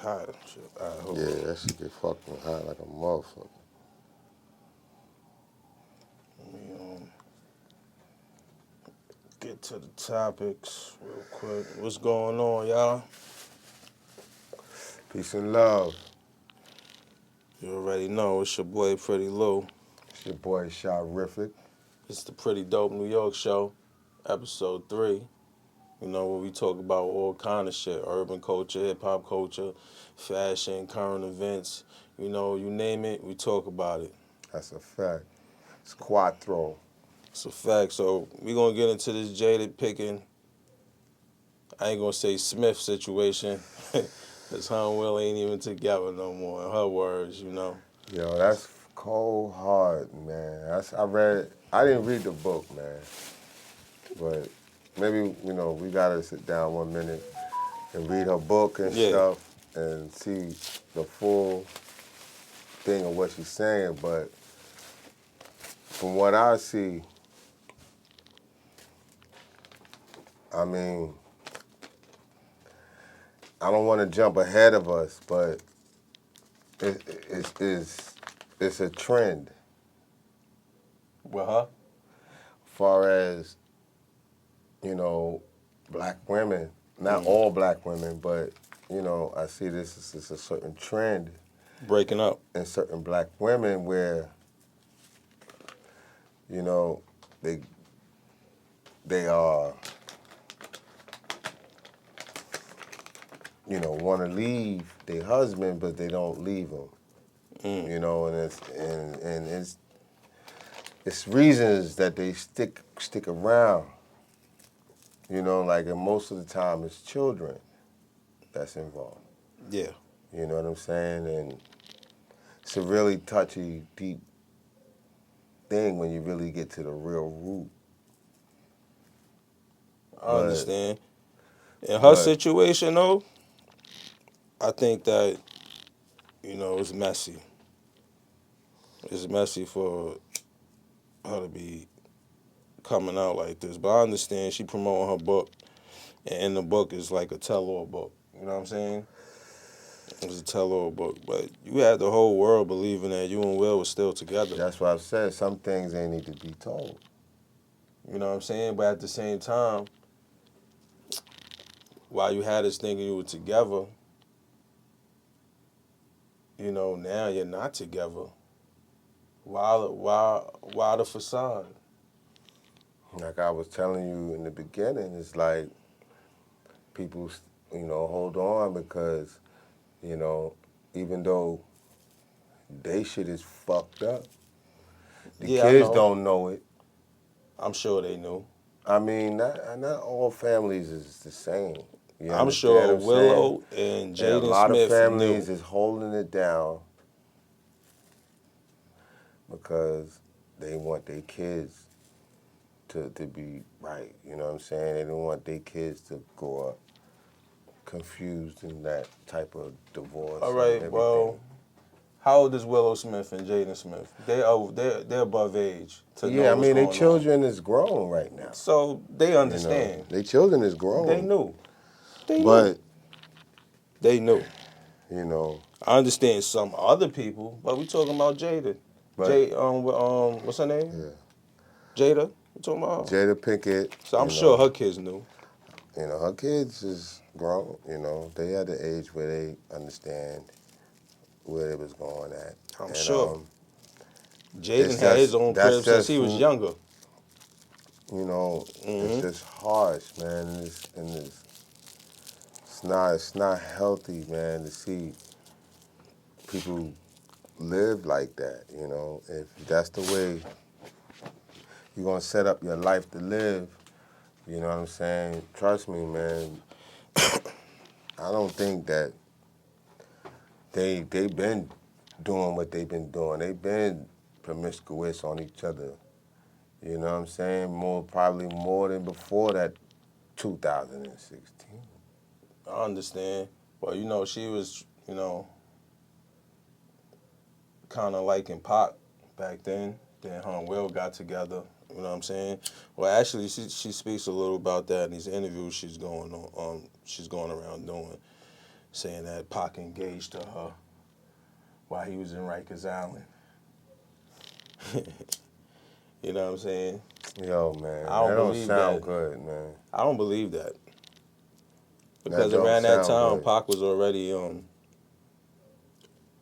hot. Shit. All right, hold Yeah, on. that shit get fucking hot like a motherfucker. Let me get to the topics real quick. What's going on, y'all? Peace and love. You already know it's your boy Pretty Lou. It's your boy Sharific. It's the Pretty Dope New York Show, episode 3. You know, where we talk about all kind of shit, urban culture, hip-hop culture, fashion, current events. You know, you name it, we talk about it. That's a fact. It's Quattro. It's a fact. So we going to get into this Jaded picking, I ain't going to say Smith situation, because her and Will ain't even together no more, in her words, you know. Yo, that's cold hard, man. I didn't read the book, man. But maybe, we gotta sit down 1 minute and read her book and Yeah. stuff and see the full thing of what she's saying. But from what I see, I mean, I don't want to jump ahead of us, but it's a trend. With her? Far as, black women, not all black women, but, I see this as a certain trend Breaking up. in certain black women where, they are, want to leave their husband, but they don't leave him. And it's reasons that they stick around. And most of the time it's children that's involved. Yeah. You know what I'm saying? And it's a really touchy, deep thing when you really get to the real root. I understand. In her but situation, though, I think that, it's messy. It's messy for her to be coming out like this. But I understand she promoting her book, and the book is like a tell-all book. You know what I'm saying? It's a tell-all book. But you had the whole world believing that you and Will were still together. That's why I've said some things ain't need to be told. You know what I'm saying? But at the same time, while you had us thinking you were together, now you're not together. Why the facade? Like I was telling you in the beginning, it's like people, hold on because, even though they shit is fucked up, the Yeah, I kids know. don't know it. I'm sure they knew. I mean, not all families is the same. You I'm understand sure what I'm Willow saying? and And a Jaden lot of Smith families knew. is holding it down because they want their kids to be right. You know what I'm saying? They don't want their kids to grow up confused in that type of divorce All and right, everything. well, how old is Willow Smith and Jaden Smith? They're above age to know Yeah, I what's mean, their going children is grown right now. on. So they understand. Their children is grown. They knew. But, They knew. you know, I understand some other people, but we talking about Jada. but, What's her name? yeah. Jada. We talking about her. Jada Pinkett, So I'm sure her kids knew. her kids is grown, they at the age where they understand where it was going at. I'm And, sure. Jaden it's had his just, own that's crib since just, he was younger. it's just harsh, man, it's not healthy, man, to see people live like that, If that's the way you're gonna set up your life to live, you know what I'm saying? Trust me, man, I don't think that they've been doing what they've been doing. They've been promiscuous on each other. You know what I'm saying? Probably more than before that 2016. I understand. Well, she was, kind of liking Pac back then. Then her and Will got together. You know what I'm saying? Well, actually, she speaks a little about that in these interviews she's going around doing. saying that Pac engaged to her while he was in Rikers Island. You know what I'm saying? Yo, man, I don't that don't believe sound that. good, man. I don't believe that. That Because don't around that sound time, good. Pac was already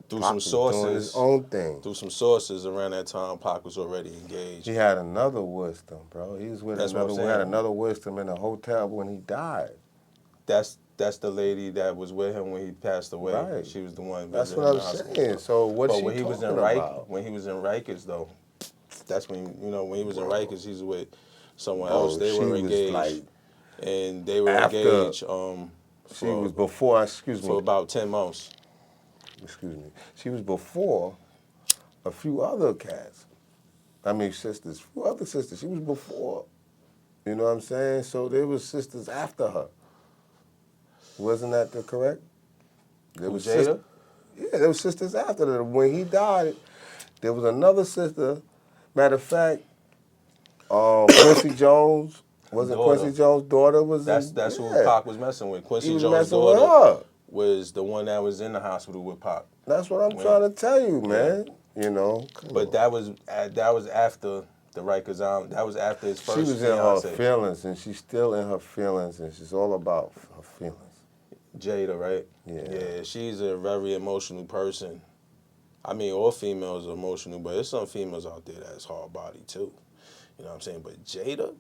through Pac some was doing his sources. own thing. Through some sources around that time, Pac was already engaged. He had another wisdom, bro. He was with That's what I'm another. We had saying. another wisdom in a hotel when he died. That's the lady that was with him when he passed away. Right. She was the one That's what visiting I'm the hospital. saying. So what's But she when he was in talking about? when he was in Rikers though, that's when when he was in Bro. Rikers, he's with someone else. Bro, They she were was engaged, like and they were after. engaged She was for before. Excuse me. for about 10 months. Excuse me. She was before a few other cats. I mean sisters. A few other sisters. She was before. You know what I'm saying? So there was sisters after her. Wasn't that correct? There Who, was Jada? Yeah, there was sisters after that. When he died, there was another sister. Matter of fact, Quincy Jones, wasn't Daughter. Quincy Jones' daughter was That's who yeah. Pac was messing with. He Quincy was Jones' messing with daughter her. was the one that was in the hospital with Pac. That's what I'm When- trying to tell you, Yeah. man. You know, come But on. that was after the Rikers Island. That was after his first She was in her fiance, feelings, and she's still in her feelings, and she's all about her feelings. Jada, right? Yeah. Yeah, she's a very emotional person. I mean, all females are emotional, but there's some females out there that's hard body too. You know what I'm saying? But Jada,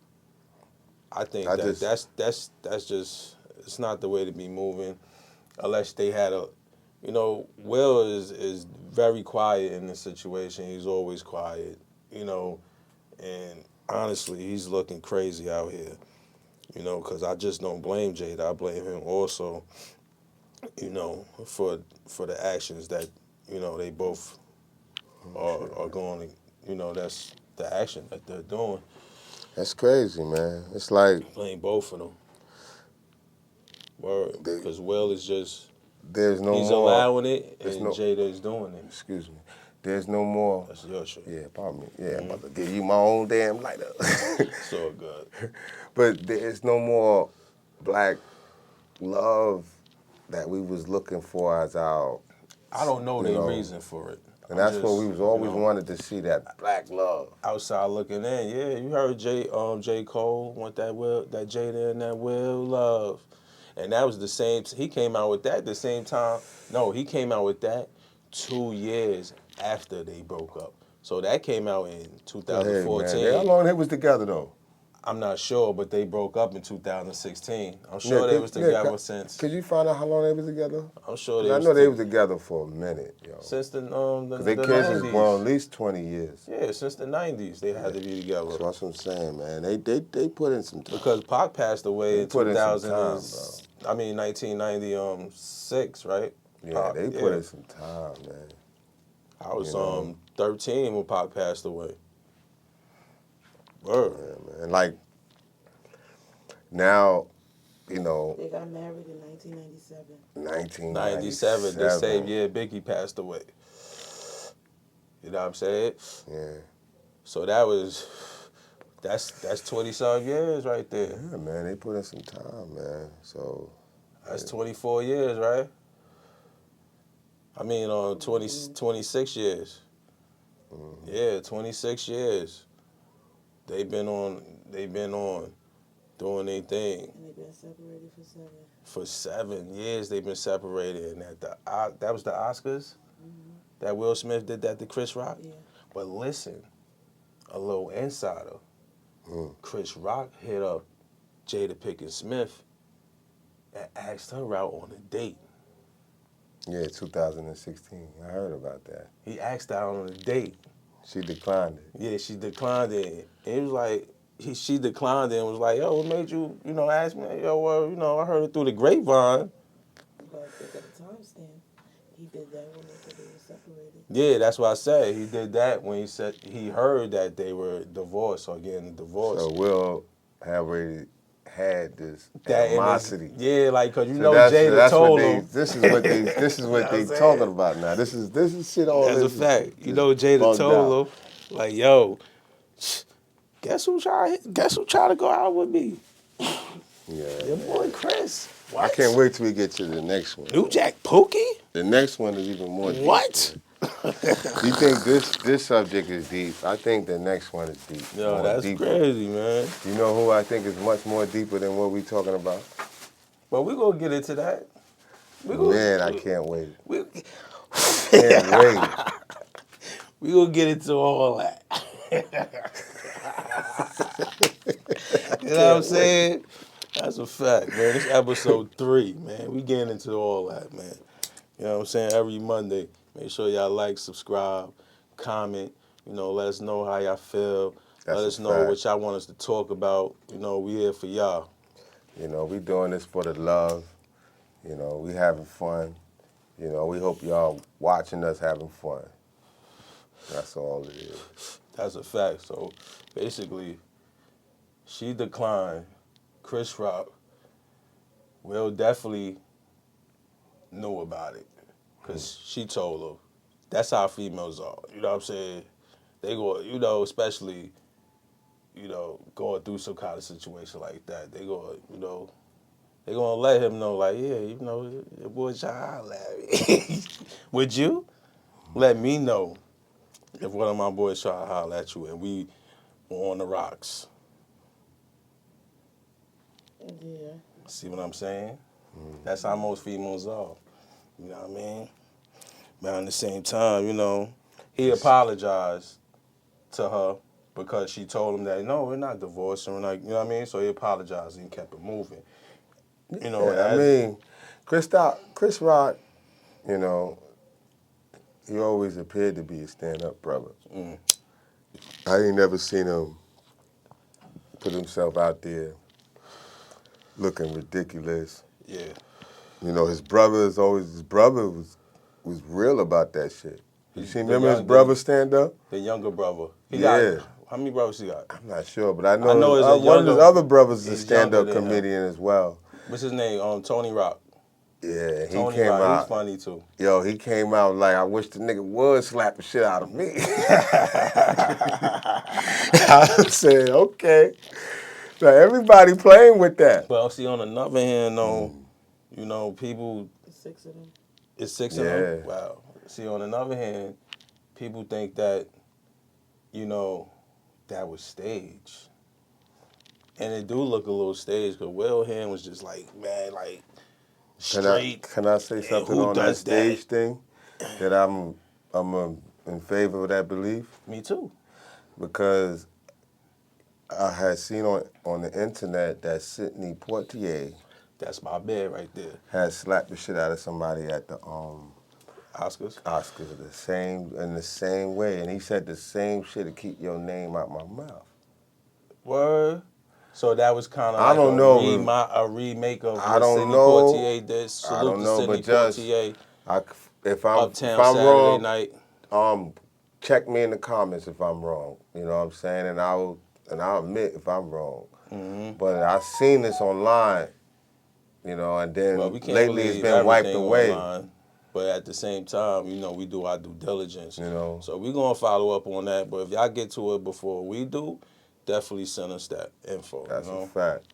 I think that's just it's not the way to be moving, unless they had a, Will is very quiet in this situation. He's always quiet, and honestly, he's looking crazy out here, because I just don't blame Jada. I blame him also, for the actions that, they both are going to, that's the action that they're doing. That's crazy, man. It's like Blame both of them. Word. Because Will is just, there's no he's more. allowing it, There's and no. Jada is doing it. Excuse me. There's no more. That's your shit. Yeah, pardon me. Yeah, I'm about to give you my own damn lighter. It's all good. But there's no more black love that we was looking for as our. I don't know You the know, reason for it. And I'm that's what just, we was always wanted to see, that black love. outside looking in. Yeah, you heard J. Cole want that Jada and that Will love. And that was the same, he came out with that the same time. No, he came out with that 2 years after they broke up. So that came out in Go ahead, man. 2014. How long they was together though? I'm not sure, but they broke up in 2016. I'm sure they was together since. Could you find out how long they was together? I'm sure 'Cause they I was know they was together for a minute, yo. since the Because their the kids was 90s. born at least 20 years. Yeah, since the 90s they had to be together. So that's what I'm saying, man. They put in some time. Because Pac passed away They in put in some 2000 time, I mean 1996, right? Yeah, Pac, they put in some time, man. I was you know. 13 when Pac passed away. Word. Yeah, man. Like now, They got married in 1997. 1997. The same year Biggie passed away. You know what I'm saying? Yeah. So that's 20-some years right there. Yeah, man. They put in some time, man. So That's 24 years, right? I mean, 26 years. Yeah, 26 years. They've been on doing their thing. And they've been separated for 7. For 7 years they've been separated, and that was the Oscars. That Will Smith did that to Chris Rock. Yeah. But listen, a little insider. Chris Rock hit up Jada Pinkett Smith and asked her out on a date. yeah, 2016. I heard about that. He asked her out on a date. She declined it. Yeah, she declined it. And he was like, she declined it and was like, yo, what made you, ask me? Yo, well, I heard it through the grapevine. But they got a timestamp. He did that when they said they were separated. Yeah, that's what I said. He did that when he said he heard that they were divorced or getting a divorce. So Will had already had this That in animosity. yeah, like, cause So Jada told him. This is what they talking about now. This is shit. All That's a this is fact. just Jada bugged told out. him, like, yo, guess who tried to go out with me? Yeah, Your boy Chris. I What? can't wait till we get to the next one. New Jack Pookie? The next one is even more deep. What? You think this subject is deep? I think the next one is deep, Yo, more that's deeper. crazy, man. You know who I think is much more deeper than what we talking about? But we gonna get into that. We Man, I gonna can't wait. we, Can't wait. we gonna get into all that. You know what I'm saying? That's a fact, man. This episode 3, man. We getting into all that, man. You know what I'm saying? Every Monday, make sure y'all like, subscribe, comment. You know, let us know how y'all feel. That's Let a us know what fact. y'all want us to talk about. You know, we here for y'all. You know, we doing this for the love. You know, we having fun. You know, we hope y'all watching us having fun. That's all it is. That's a fact. So basically, she declined. Chris Rock will definitely knew about it because she told her. That's how females are. You know what I'm saying? They go, you know, especially, you know, going through some kind of situation like that. They go, you know, they gonna let him know, like, yeah, you know, your boy trying to holler at me. Would you let me know if one of my boys try to holler at you and we were on the rocks? Yeah. See what I'm saying? That's how most females are. You know what I mean? But at the same time, you know, he apologized to her because she told him that, no, we're not divorcing. We're not, you know what I mean? So he apologized and kept it moving. You know, Yeah, I as mean, Chris Rock, you know, he always appeared to be a stand-up brother. I ain't never seen him put himself out there looking ridiculous. yeah, You know, his brother was real about that shit. You he's see, the remember his young, brother stand up? the younger brother. He got, Yeah. how many brothers he got? I'm not sure, but I I know know it's a one of his younger, other brothers is a he's younger stand-up than him. comedian as well. What's his name? Tony Rock. Yeah, he Tony came Rock, he's out. funny too. Yo, he came out like, I wish the nigga would slap the shit out of me. I said, okay. So everybody playing with that. But see, on another hand, though, you know, people, The 6 of them. it's 6 of them? Yeah. Wow. See, on another hand, people think that, you know, that was staged. And it do look a little staged because Will Hand was just like, man, like, straight. Can I say And something who on that does that? stage thing that I'm in favor of that belief? Me too. Because I had seen on the internet that Sidney Poitier That's my bed right there. had slapped the shit out of somebody at the Oscars. Oscars in the same way, and he said the same shit to keep your name out my mouth. Word. So that was kind of I like don't know. a remake of I what don't Sidney know. Poitier did. I Salute don't to know, Sidney but just Poitier. I, if Uptown I'm Saturday wrong, night. check me in the comments if I'm wrong. You know what I'm saying? And I'll admit if I'm wrong. But I seen this online, you know, and Well, then we can't lately it's believe been wiped everything away. online. But at the same time, you know, we do our due diligence. You know. So we're going to follow up on that. But if y'all get to it before we do, definitely send us that info, That's you a know. fact.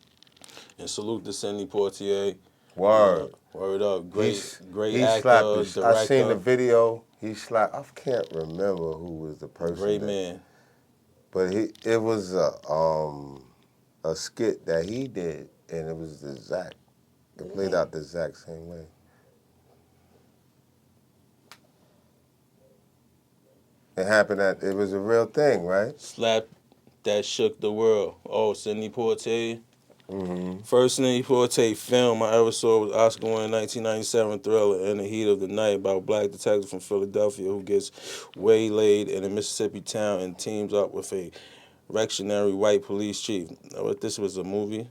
And salute to Sidney Poitier. Word. Word up. Great He slapped actor, this. I seen the director, video. He slapped. I can't remember who was the person great that. man. But it was a skit that he did, and it was the exact. It played out the exact same way. It was a real thing, right? Slap that shook the world. Oh, Sidney Poitier. Mm-hmm. First Sidney Poitier film I ever saw was Oscar-winning 1997 thriller In the Heat of the Night about a black detective from Philadelphia who gets waylaid in a Mississippi town and teams up with a reactionary white police chief. Now, what, this was a movie?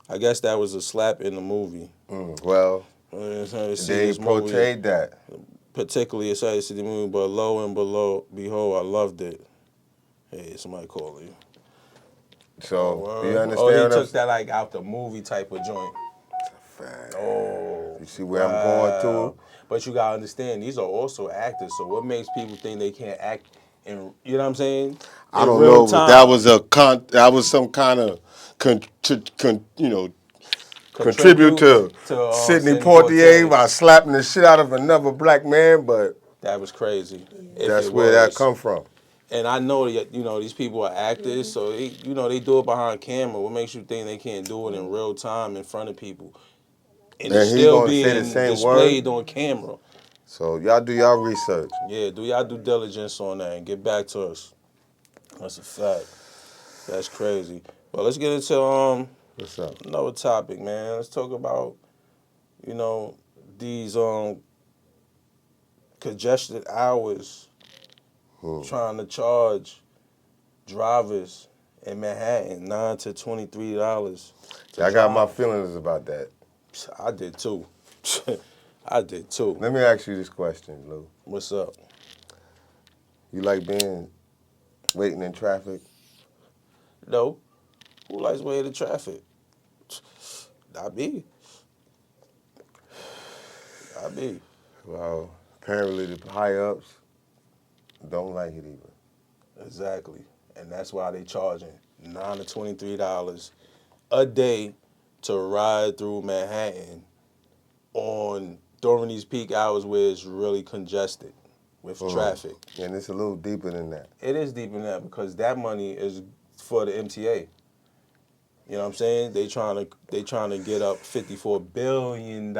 I guess that was a slap in the movie. Well, To see they this movie, portrayed that. particularly excited to see the movie, but lo and behold, I loved it. Hey, somebody calling you. Oh, So you word. Oh, understand he what I'm took that like out the movie type of joint. saying? Oh, You see where I'm going wow. to? But you gotta understand, these are also actors. So what makes people think they can't act in, you know what I'm saying? I In don't real know, but time. that was some kind of you know, contribute to Sidney Sidney Poitier Poitier. by slapping the shit out of another black man, but That was crazy. Yeah. If that's it where that was. come from. And I know that these people are actors, so they do it behind camera. What makes you think they can't do it in real time in front of people, and it's And he still gonna say the being same word. displayed on camera? So y'all do y'all research. Yeah, do y'all due diligence on that and get back to us. That's a fact. That's crazy. Well, let's get into What's up? another topic, man. Let's talk about you know these congested hours trying to charge drivers in Manhattan $9 to $23 to I got my drive. feelings about that. I did too. I did too. Let me ask you this question, Lou. What's up? You like waiting in traffic? No. Who likes waiting in traffic? Not me. Not me. Well, apparently the high ups don't like it either. Exactly. And that's why they charging $9 to $23 a day to ride through Manhattan during these peak hours where it's really congested with traffic. And it's a little deeper than that. It is deep in that because that money is for the MTA. You know what I'm saying? They trying to get up $54 billion.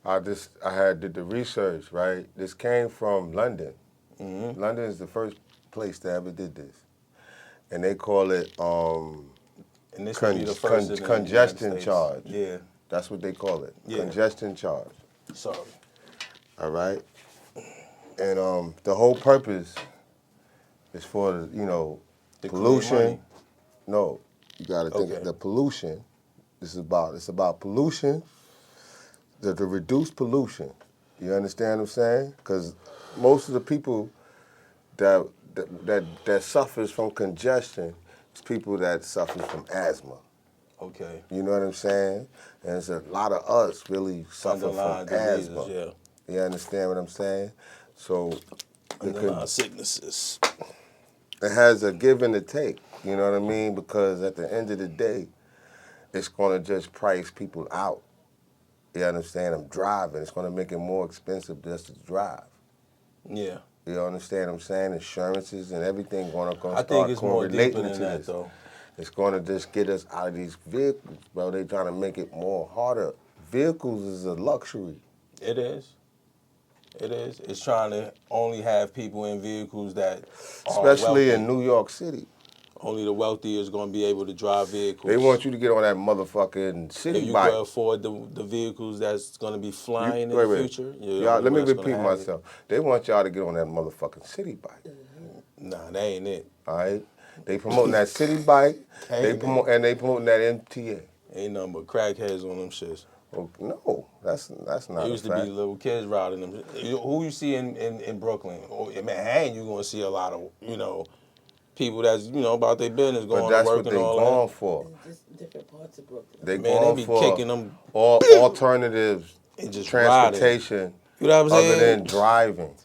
I did the research, right? This came from London. Mm-hmm. London is the first place that ever did this. And they call it And this would be the first in the congestion United States. charge. Yeah. That's what they call it. Yeah. Congestion charge. Sorry. All right? And the whole purpose is for, To create pollution. money. No, you got to think Okay. the pollution. It's about pollution, to reduce pollution. You understand what I'm saying? Because most of the people that suffers from congestion is people that suffer from asthma. Okay. You know what I'm saying? And there's a lot of us really suffer Underlying from diseases, asthma. yeah. You understand what I'm saying? So Underlying sicknesses. it has a give and a take. You know what I mean? Because at the end of the day, it's going to just price people out. You understand? I'm driving. It's going to make it more expensive just to drive. Yeah. You understand what I'm saying? Insurances and everything going to I think start it's more deeper correlating than to that, this. though. It's going to just get us out of these vehicles, bro. They trying to make it more harder. Vehicles is a luxury. It is. It is. It's trying to only have people in vehicles that are Especially wealthy. in New York City. Only the wealthy is going to be able to drive vehicles. They want you to get on that motherfucking If city you bike. can afford the vehicles that's going to be flying in Wait, the wait. future, you're the Y'all, only let me one that's gonna repeat have it. myself. They want y'all to get on that motherfucking city bike. Nah, that ain't it. All right? They promoting that city bike. They promoting that MTA. Ain't nothing but crackheads on them shits. Oh, no, that's It not a used to be fact. little kids riding them. Who you see in Brooklyn? Or in Manhattan, you're going to see a lot of, people that's, about their business, But going to that's work what and they all going that. for. In just different parts of Brooklyn. They Man, they going be for kicking them alternatives and just transportation You know what I'm other saying? than driving.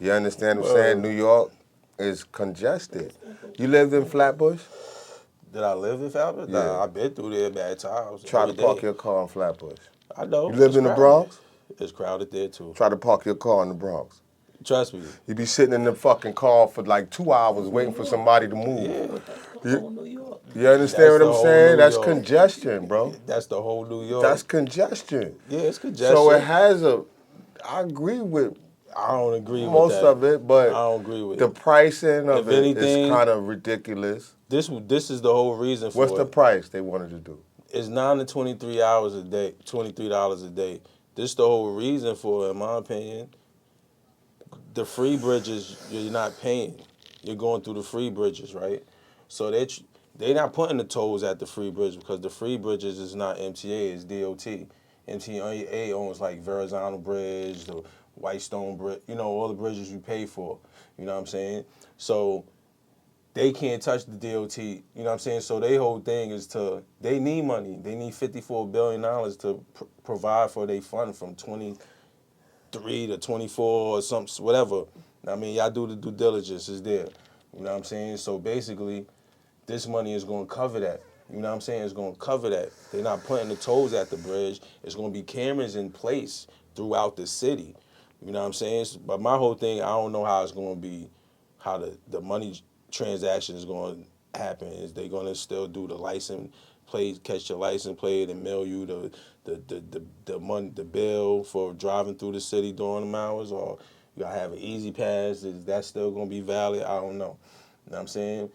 You understand what I'm saying? Word. New York is congested. You lived in Flatbush? Did I live in Falmouth? Yeah. Nah, I've been through there bad times Try every to park day. your car in Flatbush. I know. You lived it's in the crowded. Bronx? It's crowded there, too. Try to park your car in the Bronx. Trust me. You be sitting in the fucking car for like 2 hours waiting for somebody to move. Yeah. That's the whole New York. You understand That's what the I'm whole saying? New That's York. congestion, bro. That's the whole New York. That's congestion. Yeah, it's congestion. So it has I agree with I don't agree with most that. of it, I but don't agree with the it. pricing of If it is anything, kind of ridiculous. This is the whole reason for What's it. the price they wanted to do? It's 9 to 23 hours a day, $23 a day. This the whole reason for it, in my opinion. The free bridges, you're not paying. You're going through the free bridges, right? So they not putting the tolls at the free bridge because the free bridges is not MTA, it's DOT. MTA owns like Verrazano Bridge, the Whitestone Bridge, all the bridges you pay for. You know what I'm saying? So they can't touch the DOT. You know what I'm saying? So their whole thing is they need money. They need $54 billion to provide for their fund from 23 to 24 or something, whatever. I mean, y'all do the due diligence, is there. You know what I'm saying? So basically, this money is going to cover that. You know what I'm saying? It's going to cover that. They're not putting the tolls at the bridge. It's going to be cameras in place throughout the city. You know what I'm saying? But my whole thing, I don't know how it's going to be, how the money transaction is going to happen. Is they going to still do the license plate, catch your license plate, and mail you the money, the bill for driving through the city during the hours, or you gotta have an easy pass? Is that still going to be valid? I don't know. You know what I'm saying?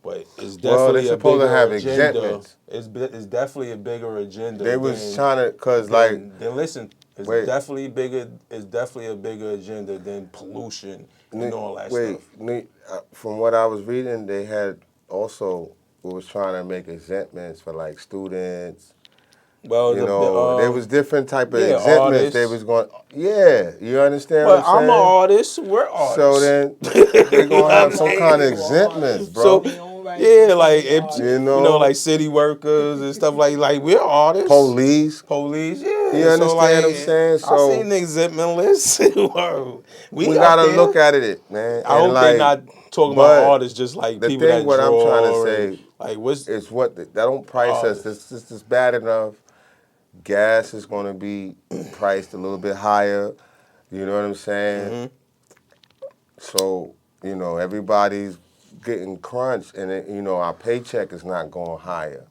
But it's Well, they definitely a supposed to bigger have agenda. exemptions. It's definitely a bigger agenda They was trying to, cause like, than listen. It's wait, definitely bigger. It's definitely a bigger agenda than pollution and all that wait, stuff. from what I was reading, they had also was trying to make exemptions for like students. Well, You know, there was different type of yeah, exemptions they artists. was going. Yeah, you understand what I'm But I'm an saying? artist. We're So artists. then they You know gonna what I'm have some Black kind of saying? people are exemptions, artists So in bro. their own right. yeah, People can like be You artists. like know, city workers and stuff like we're artists. police. Police, You yeah. So understand what I'm like, saying? I seen So the exemption list. We we up gotta there. look at it, man, I and hope they like, not talking about but artists just like the people thing, that what I'm trying to draw and say like what's is what that don't price us. artists. This is bad enough. Gas is gonna be priced a little bit higher. You know what I'm saying? Hmm. So, you know, everybody's getting crunched and, our paycheck is not going higher.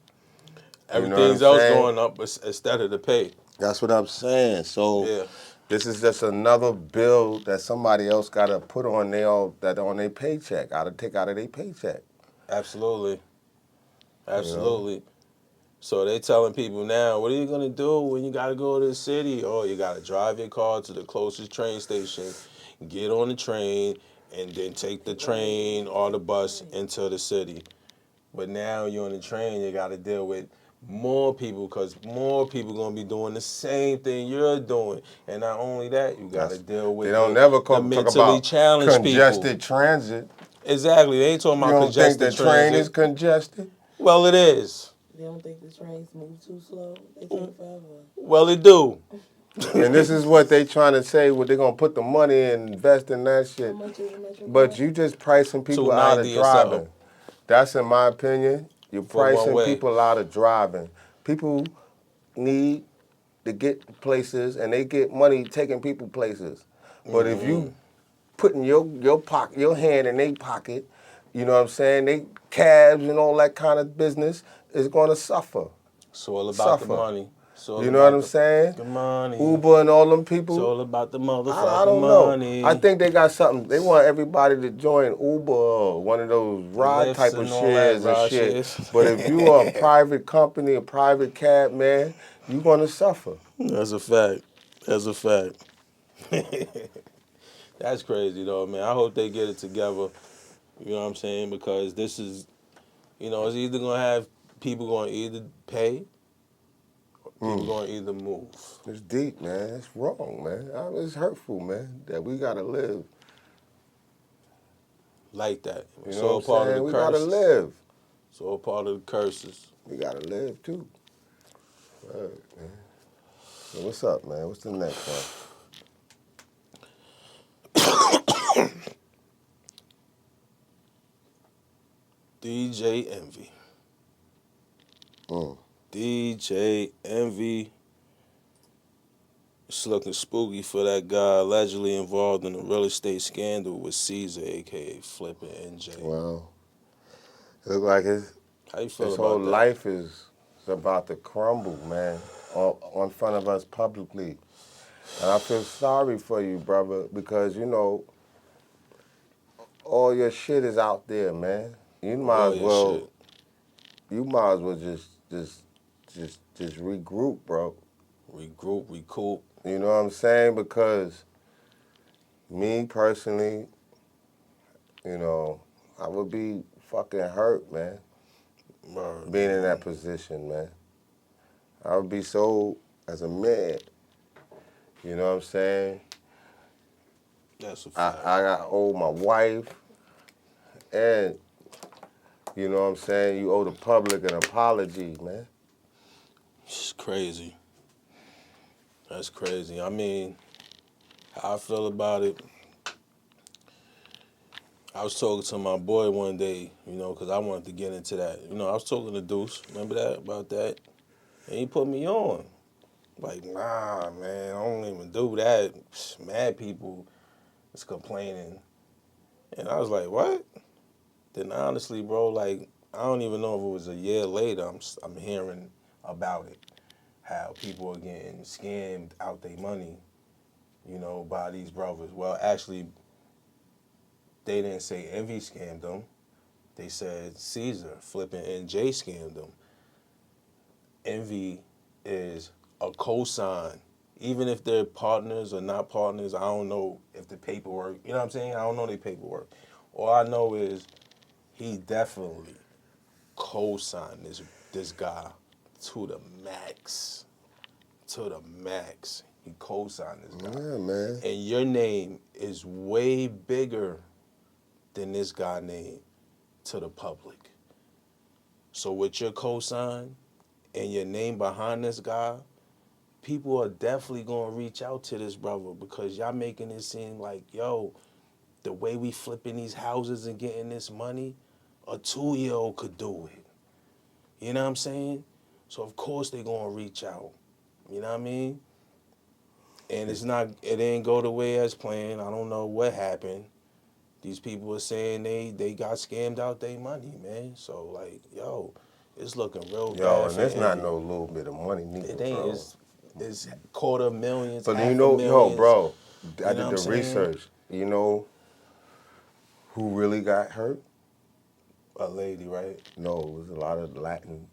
You know what I'm Everything's else saying? going up instead of the pay. That's what I'm saying. So, Yeah, this is just another bill that somebody else got to put on their paycheck, got to take out of their paycheck. absolutely, You know? absolutely. So they telling people now, what are you gonna do when you gotta go to the city? Oh, you gotta drive your car to the closest train station, get on the train, and then take the train or the bus Right. into the city. But now you're on the train, you gotta deal with more people because more people gonna be doing the same thing you're doing. And not only that, you gotta deal They with don't the never the talk mentally about challenged people. congested transit. Exactly. They ain't talking You about don't think congested the train is transit. congested? Well, it is. They don't think the trains move too slow. They take forever. Well, it do. And this is what they trying to say, what they're going to put the money and invest in that How shit. much is a metro But card? you just pricing people out of 290 or something driving. That's in my opinion. You're for one pricing way. people out of driving. People need to get places and they get money taking people places. But if you putting your hand in their pocket, you know what I'm saying, they cabs and all that kind of business is gonna suffer. It's all about the Suffer. money. It's all You know what about I'm saying? the money. Uber and all them It's people. all about the I motherfucking don't know. I money. think they got something. They want everybody to join Uber or one of those ride Lifts type of and all that shares and raw shit. shit. But if you are a private company, a private cab, man, you're gonna suffer. That's a fact. That's a fact. That's crazy though, man. I hope they get it together. You know what I'm saying? Because this is, it's either gonna have people gonna either pay, or people gonna either move It's deep, man. It's wrong, man. It's hurtful, man. That we gotta live. like that. You It's know what all I'm part of the saying? We gotta curses. live. It's all part of the curses. We gotta live too. Right, man. So what's up, man? What's the next one? DJ Envy. Mm. DJ Envy. It's looking spooky for that guy allegedly involved in a real estate scandal with Caesar, aka Flipper NJ. Well, it look like How you feel his whole about that? life is about to crumble, man, on front of us publicly. And I feel sorry for you, brother, because all your shit is out there, man. You might All as your well, shit. just regroup, bro. Regroup, recoup. You know what I'm saying? Because me personally, I would be fucking hurt, man, Word, being in man. that position, man. I would be so, as a man, you know what I'm saying? That's a I, fact. I got owe my wife, and you know what I'm saying? You owe the public an apology, man. It's crazy. That's crazy. I mean, how I feel about it, I was talking to my boy one day, because I wanted to get into that. I was talking to Deuce, remember that, about that? And he put me on. Like, nah, man, I don't even do that. Mad people is complaining. And I was like, what? Then honestly, bro, like, I don't even know if it was a year later, I'm hearing about it. How people are getting scammed out their money, by these brothers. Well, actually, they didn't say Envy scammed them. They said Caesar, Flippin' and Jay scammed them. Envy is a cosign. Even if they're partners or not partners, I don't know if the paperwork, you know what I'm saying? I don't know their paperwork. All I know is he definitely co-signed this guy to the max. To the max. He co-signed this guy. Yeah, man. And your name is way bigger than this guy name to the public. So with your cosign and your name behind this guy, people are definitely gonna reach out to this brother because y'all making it seem like, yo, the way we flipping these houses and getting this money, a 2-year-old could do it. You know what I'm saying? So of course they gonna reach out. You know what I mean? And it didn't go the way as planned. I don't know what happened. These people are saying they got scammed out their money, man. So like, yo, it's looking real Yo, bad and for it's not Envy. no little bit of money neither, It ain't. bro. It's quarter millions, But half you a know, yo, millions. bro, I You know did what the I'm saying? research. You know who really got hurt? A lady, right? No, it was a lot of Latin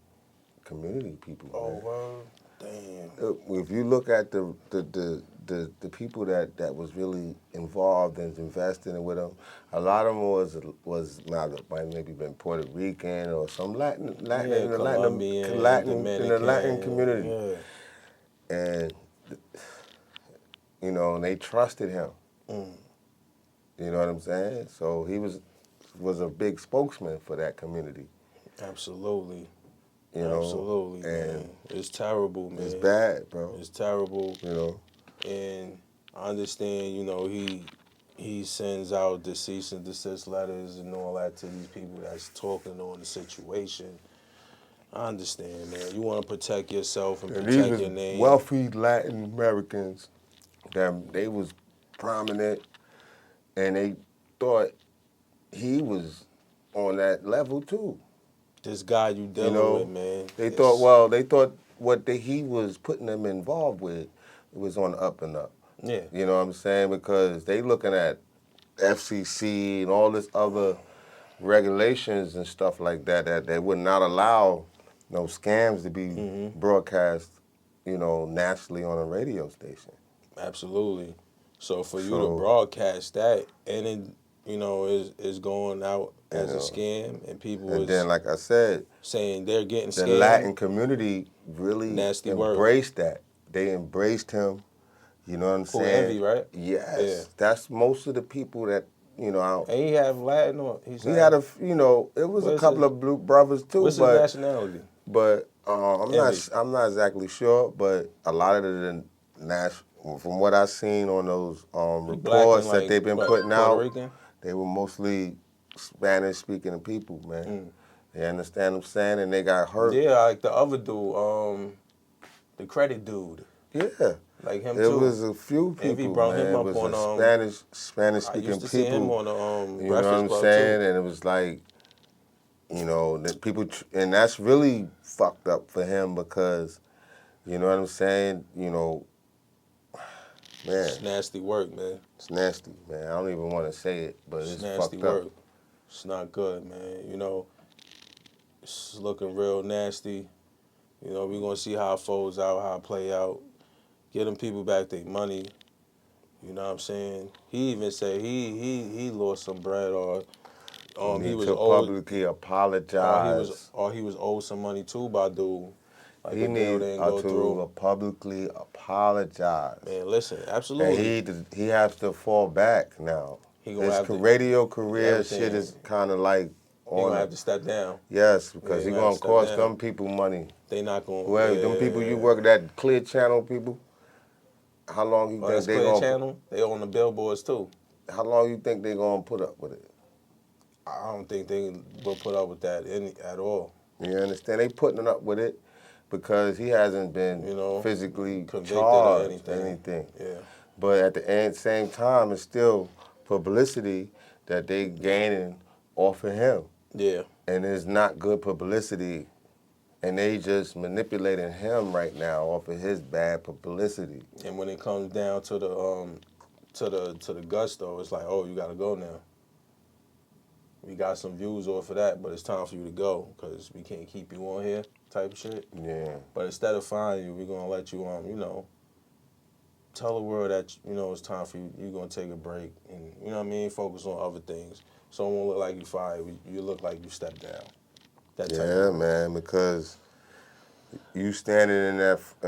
community people, Oh, man. well, damn. If you look at the people that was really involved and investing with them, a lot of them was maybe been Puerto Rican or some Latin Yeah, in the Colombian, Latin Dominican. community, Yeah. and and they trusted him. Mm, You know what I'm saying? So he was a big spokesman for that community. absolutely. You know, Absolutely, and man. It's terrible, it's man. bad, bro. It's terrible. You know. And I understand, he sends out the cease and desist letters and all that to these people that's talking on the situation. I understand, man. You want to protect yourself and And these protect was your name. wealthy Latin Americans that they was prominent, and they thought he was on that level too. This guy you You dealing with, know, man, they thought what he was putting them involved with was on the up and up. yeah, You know what I'm saying? Because they looking at FCC and all this other regulations and stuff like that that would not allow no scams to be broadcast, nationally on a radio station. absolutely. So for you to So, broadcast that and it, is going out you as a know, scam and people and then is like I said, saying they're getting the scammed, Latin community really nasty work. embraced that. They embraced him. You know what I'm Who saying? Envy, right? Yeah. Yes, that's most of the people that And he have Latin or he had it was a where's couple his of blue brothers too, what's his nationality? but Envy. I'm not exactly sure, but a lot of from what I've seen on those He black and reports that like they've been what, putting Puerto out, Rican? they were mostly Spanish speaking people, man. Mm. You understand what I'm saying? And they got hurt. Yeah, like the other dude, the credit dude. Yeah. Like him It too. was a few Envy people, brought him man. It up was a on Spanish I speaking used to see him people. on the You know what Breakfast I'm Club too. saying? And it was like, that people, and that's really fucked up for him because, you know what I'm saying? Man, It's nasty work, man. it's nasty, man. I don't even want to say it, but It's it's nasty fucked up. work. It's not good, man. It's looking real nasty. We're gonna see how it folds out, how it play out. Get them people back their money. You know what I'm saying? He even said he lost some bread or He he needs was to owed publicly apologize. he was owed some money too by dude. Like He a deal needs didn't go through. to publicly apologize. Man, listen, And absolutely. he has to fall back now. He gonna His have to radio career shit everything. is kind of like He on gonna a, have to step down. yes, Yeah, because he he gonna have to gonna step cost down. them people money. They not gonna. Whoever them people you Yeah. work that Clear Channel people, how long you Oh, think that's they Clear gonna put? Channel. They on the billboards too. How long you think they gonna put up with it? I don't think they will put up with that at all. You understand? They putting up with it because he hasn't been You know, physically convicted or charged or anything. anything. Yeah. But at the same time, it's still publicity that they gaining off of him. Yeah. And it's not good publicity. And they just manipulating him right now off of his bad publicity. And when it comes down to the guts though, it's like, oh, you gotta go now. We got some views off of that, but it's time for you to go because we can't keep you on here, type of shit. Yeah. But instead of firing you, we're gonna let you tell the world that it's time for you. You're gonna take a break and you know what I mean. Focus on other things. So it won't look like you fired. You look like you stepped down. That type Yeah, of man, because you standing in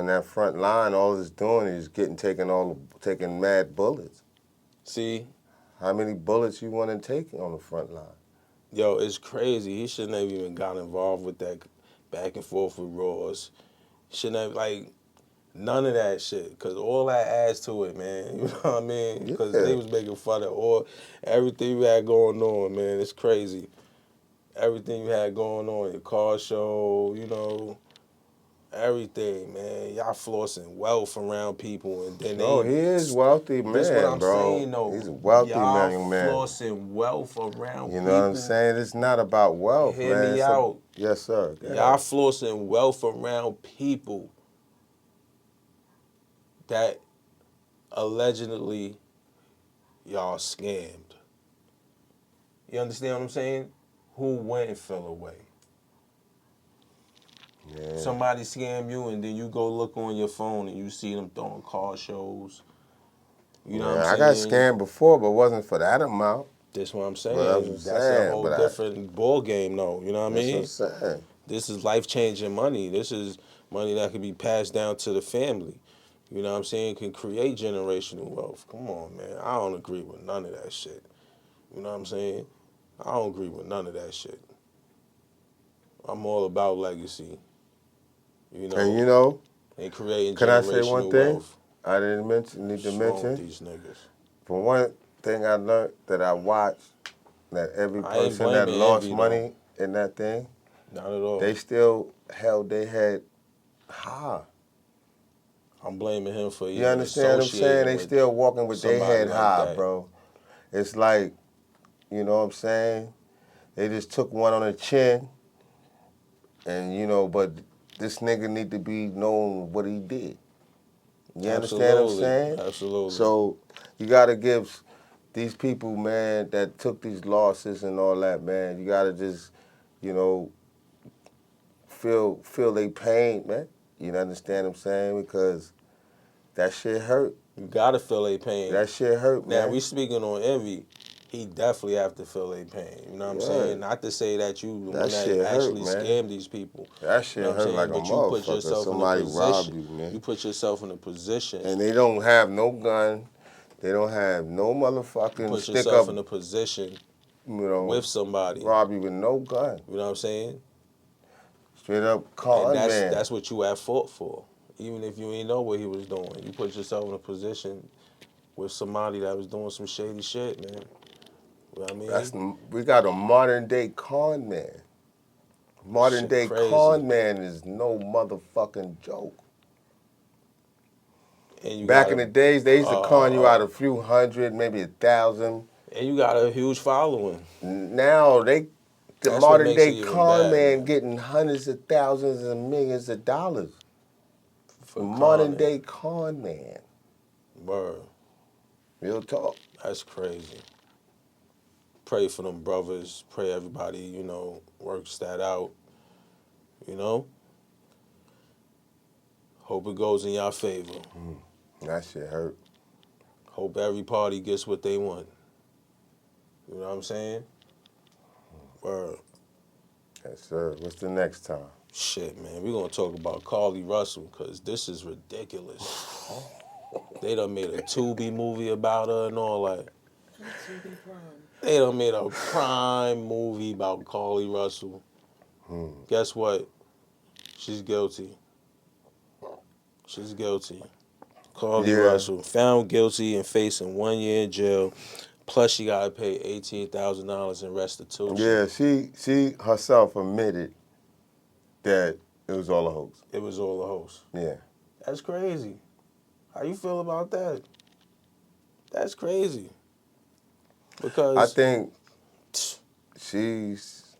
that front line, all it's doing is taking mad bullets. See, How many bullets you want to take on the front line? yo, it's crazy. He shouldn't have even got involved with that back and forth with Ross. Shouldn't have none of that shit, cause all that adds to it, man. You know what I mean? Cause Yeah. they was making fun of everything you had going on, man. It's crazy. Everything you had going on, your car show, everything, man. Y'all flossing wealth around people, and then No, he is wealthy This what man, I'm bro. saying though. He's a wealthy Y'all young man. flossing wealth around You know people. what I'm saying? It's not about wealth, Hear man. me out. Yes, sir. Go Y'all ahead. flossing wealth around people that allegedly y'all scammed. You understand what I'm saying? Who went and fell away? Yeah. Somebody scam you, and then you go look on your phone and you see them throwing car shows. You know what I'm I got saying? scammed before, but it wasn't for that amount. That's what I'm But I'm saying. just That's a saying. whole different ball game, though. You know what I That's what I'm mean? saying. This is life changing money. This is money that can be passed down to the family. You know what I'm saying? Can create generational wealth. Come on, man. I don't agree with none of that shit. You know what I'm saying? I don't agree with none of that shit. I'm all about legacy. And you know, And creating can I say one generational thing? wealth. I didn't need to What's wrong with mention. these niggas? For one thing I learned that I watched, that every I ain't person that blaming lost Envy, though. money in that thing, Not at all. they still held their head high. I'm blaming him for You even understand what I'm saying? associating They with still walking with their somebody head like high, that. bro. It's like, you know what I'm saying? They just took one on the chin, and but this nigga need to be known what he did. You understand what I'm Absolutely. saying? Absolutely. So you gotta give these people, man, that took these losses and all that, man. You gotta just, you know, feel their pain, man. You understand what I'm saying? Because that shit hurt. You gotta feel their pain. That shit hurt, Now, man. we speaking on Envy. He definitely have to feel their pain. You know what I'm Yeah. saying? Not to say that you the That one that shit hurt, actually man. scammed these people. That shit You know what I'm hurt saying? like a But you put motherfucker. yourself in a Somebody robbed position. you, man. You put yourself in a position. And they don't have no gun. They don't have no motherfucking Put stick yourself up, in a position with somebody. rob you with no gun. You know what I'm saying? Straight up And con man. that's what you at fault for. Even if you ain't know what he was doing. You put yourself in a position with somebody that was doing some shady shit, man. You know what I mean? We got a modern day con man. Modern Shit day crazy. con man is no motherfucking joke. And you Back got in the days, they used to con you out uh, a few hundred, maybe 1,000. and you got a huge following. Now the That's what modern makes it day even con bad, man man. getting hundreds of thousands and millions of dollars. For Modern conning. day con man. Word. Real talk. That's crazy. Pray for them brothers. Pray everybody, works that out. You know? Hope it goes in your favor. That shit hurt. Hope every party gets what they want. You know what I'm saying? Word. Yes, sir. What's the next time? Shit, man. We're going to talk about Carly Russell because this is ridiculous. They done made a Tubi movie about her and all that. Tubi Prime. They done made a prime movie about Carly Russell. Guess what? She's guilty. She's guilty. Carly Yeah. Russell found guilty and facing 1 year in jail Plus, she gotta pay $18,000 in restitution. Yeah, she herself admitted that it was all a hoax. It was all a hoax. Yeah. That's crazy. How you feel about that? That's crazy. I Because think she's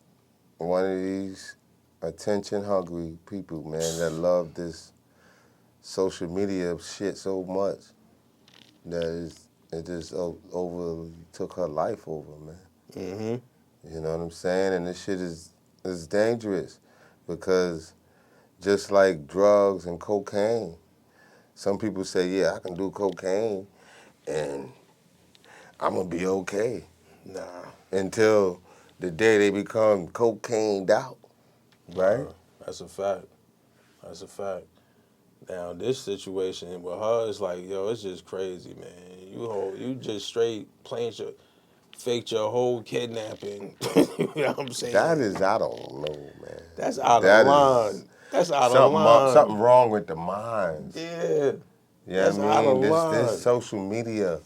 one of these attention-hungry people, man, that love this social media shit so much that it just over took her life over, man. mm-hmm. You know what I'm saying? And this shit is dangerous because just like drugs and cocaine, some people say, yeah, I can do cocaine and I'm going to be okay. Nah. Until the day they become cocained out, right? That's a fact. That's a fact. Now this situation with her is like, yo, it's just crazy, man. You just straight faked your whole kidnapping. You know what I'm saying? That is, I don't know, man. That's out of That line. is That's out of line. something wrong with the minds. Yeah. You know That's what I out mean? of This line. social media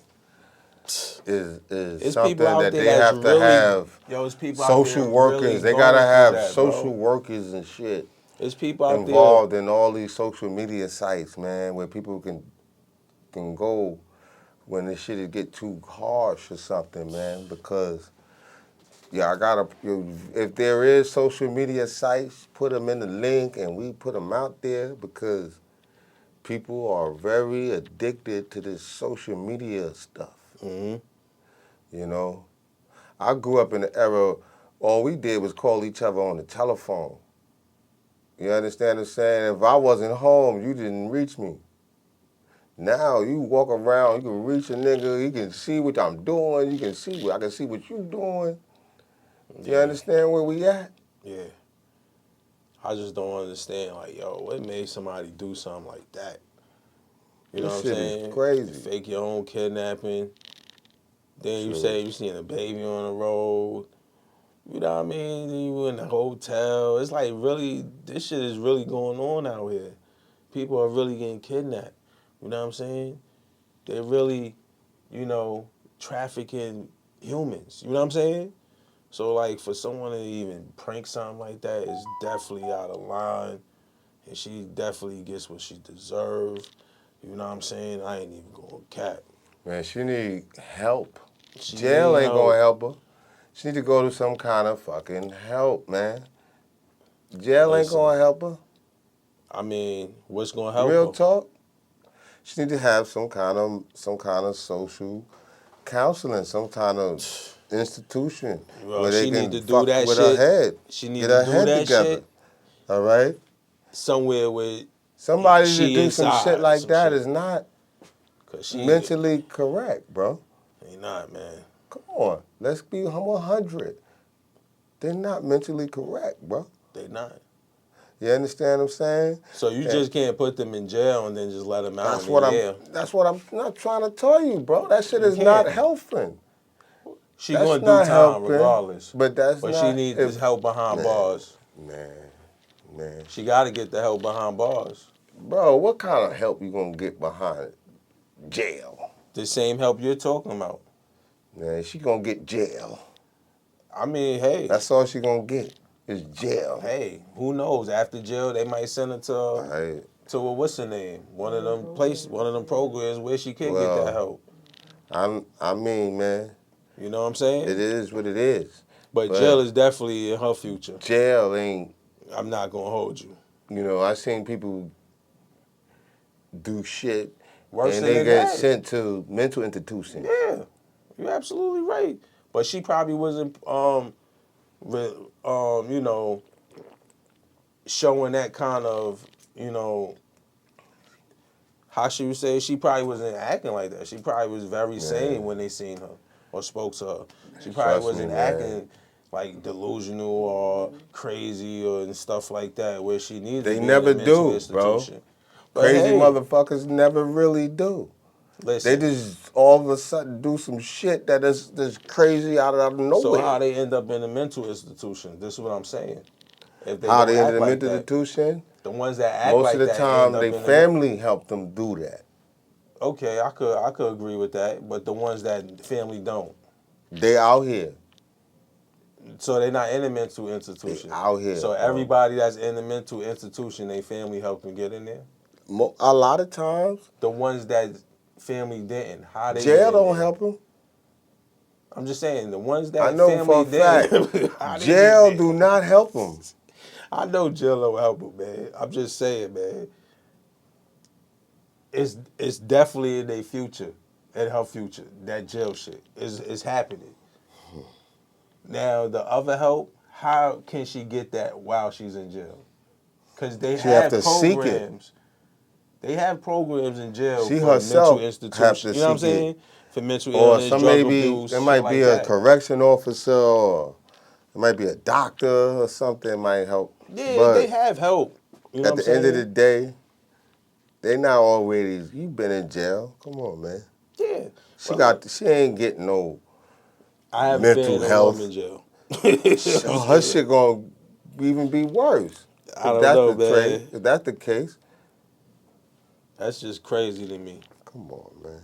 is It's something people out that there they that's have to really, have yo, it's people out there social workers. really They gotta going through have that, social bro. workers and shit It's people out there. involved in all these social media sites, man, where people can go when this shit get too harsh or something, man, because yeah, if there is social media sites, put them in the link and we put them out there because people are very addicted to this social media stuff. Mm-hmm. You know, I grew up in the era, all we did was call each other on the telephone. You understand what I'm saying? If I wasn't home, you didn't reach me. Now you walk around, you can reach a nigga, you can see what I'm doing, I can see what you doing. You Yeah. understand where we at? Yeah. I just don't understand, like, yo, what made somebody do something like that? You know This what I'm shit is saying? crazy. Fake your own kidnapping. Then you True. say you seeing a baby on the road. You know what I mean? Then you in the hotel. It's like really, this shit is really going on out here. People are really getting kidnapped. You know what I'm saying? They're really, trafficking humans. You know what I'm saying? So like for someone to even prank something like that is definitely out of line. And she definitely gets what she deserves. You know what I'm saying? I ain't even going to cap. Man, she need help. She Jail need ain't help. gonna help her. She need to go to some kind of fucking help, man. Jail ain't Listen, gonna help her. I mean, what's going to help Real her? talk. She need to have some kind of social counseling, some kind of institution Well, where they she need can to do fuck that with her shit. head, She need get to her do head that together. shit All right. somewhere where Somebody to she do some shit inside like some that shit. is not Cause she mentally correct, bro. ain't not, man. Come on, let's be 100. They're not mentally correct, bro. They not. You understand what I'm saying? So you And just can't put them in jail and then just let them out that's in the what I'm. air. That's what I'm not trying to tell you, bro. That shit You is not can't. helping. She That's gonna do not time helping. regardless. But that's But she not needs if this help behind man, bars. man, man. She gotta get the help behind bars. Bro, what kind of help you gonna get behind jail? The same help you're talking about. Man, she gonna get jail. I mean, hey, That's all she gonna get is jail. hey, who knows? After jail, they might send her Right. to a what's her name? One of them places, one of them programs where she can get that Well, help. I mean, man, You know what I'm it saying? is what it is. But jail But is definitely in her future. jail ain't. I'm not gonna hold you. You know, I seen people do shit Worse and than they the get day. sent to mental institutions. Yeah, you're absolutely right. But she probably wasn't, you know, showing that kind of, you know, how she would say she probably wasn't acting like that. She probably was very sane Man, when they seen her or spoke to her. She probably trust me, wasn't man. acting like delusional or crazy or and stuff like that where she needed to They be in a never mental do, bro. institution. But Crazy hey, motherfuckers never really do. They listen. just all of a sudden do some shit that is just crazy out of So nowhere. how they end up in a mental institution? This is what I'm saying. If they How don't they ended act in a like mental that, institution? the ones that act Most of like the that end time, up they in a. family helped them do that. Okay, I could agree with that, but the ones that family don't. They out here. So they're not in a mental They institution. out here. So bro. everybody that's in the mental institution, they family helped them get in there. A lot of times, The ones that family didn't, how they get jail in don't there? help them. I'm just saying the ones I that know for family a fact, didn't, how they get jail there? do not help them. I know jail don't help them, man. I'm just saying, man. It's definitely in their future, in her future. That jail shit is happening. Now the other help, how can she get that while she's in jail? Because they She have have to seek it. programs. They have programs in jail She for mental herself have institution. to You know what I'm seek it. saying? For mental Or illness, some drug maybe abuse, it shit might be like a that. correction officer, or it might be a doctor or something might help. Yeah, they But have help. You know at what I'm the end of saying? the day, they not always. You been in jail. Come on, man. Yeah. She But look, she ain't getting no I haven't been mental in a woman health. jail. You know what I'm Her saying? shit gonna even be worse. I If don't that's know, the trait, man. if that's the case, That's just crazy to me. come on, man.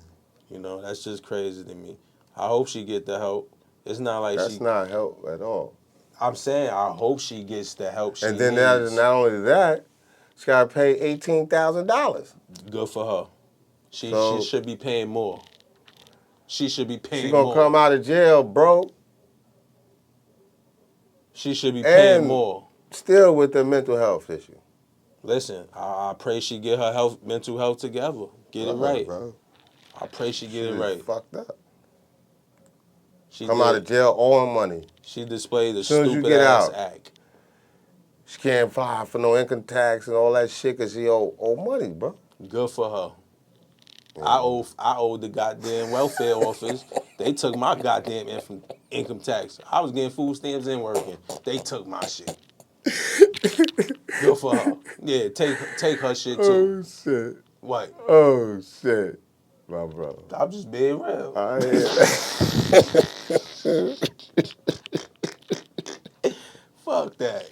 You know, that's just crazy to me. I hope she get the help. It's not like That's not help at all. I'm saying I hope she gets the help she And then needs. not only that, she gotta pay $18,000. Good for her. She So should be paying more. She should be she paying gonna more. come out of jail broke She should be paying and more. still with a mental health issue. Listen, I pray she get her mental health together. Get it right. Bro. I pray she get Shit it is right. fucked up. She Come out of did. jail owing money. She displayed a As soon as you stupid get ass out, act. she can't file for no income tax and all that shit because she owe money, bro. Good for her. You I know? owe the goddamn welfare office. They took my goddamn income tax. I was getting food stamps and working. They took my shit. Good for her. Yeah, take her shit too. Oh, shit. What? Oh, shit. My brother. I'm just being real. I hear Fuck that.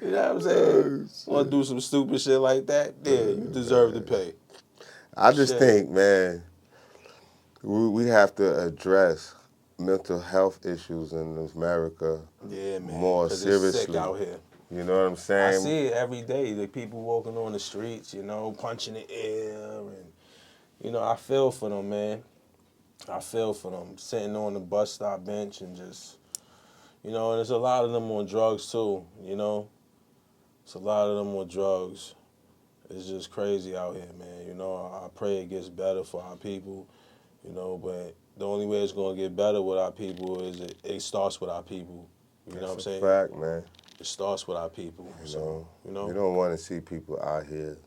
You know what I'm saying? Oh, Want to do some stupid shit like that? Yeah, you deserve to pay. I just Shit. think, man, we have to address mental health issues in America Yeah, man. more Because it's sick seriously. out here. You know what I'm I saying? see it every day. The people walking on the streets, you know, punching the air. And, you know, I feel for them, man. I feel for them. Sitting on the bus stop bench and just, you know, and there's a lot of them on drugs too, you know. It's a lot of them on drugs. It's just crazy out here, man. You know, I pray it gets better for our people, you know, but the only way it's going to get better with our people is it starts with our people. You know what I'm That's a saying? fact, man. It starts with our people. So, you know. We don't want to see people out here,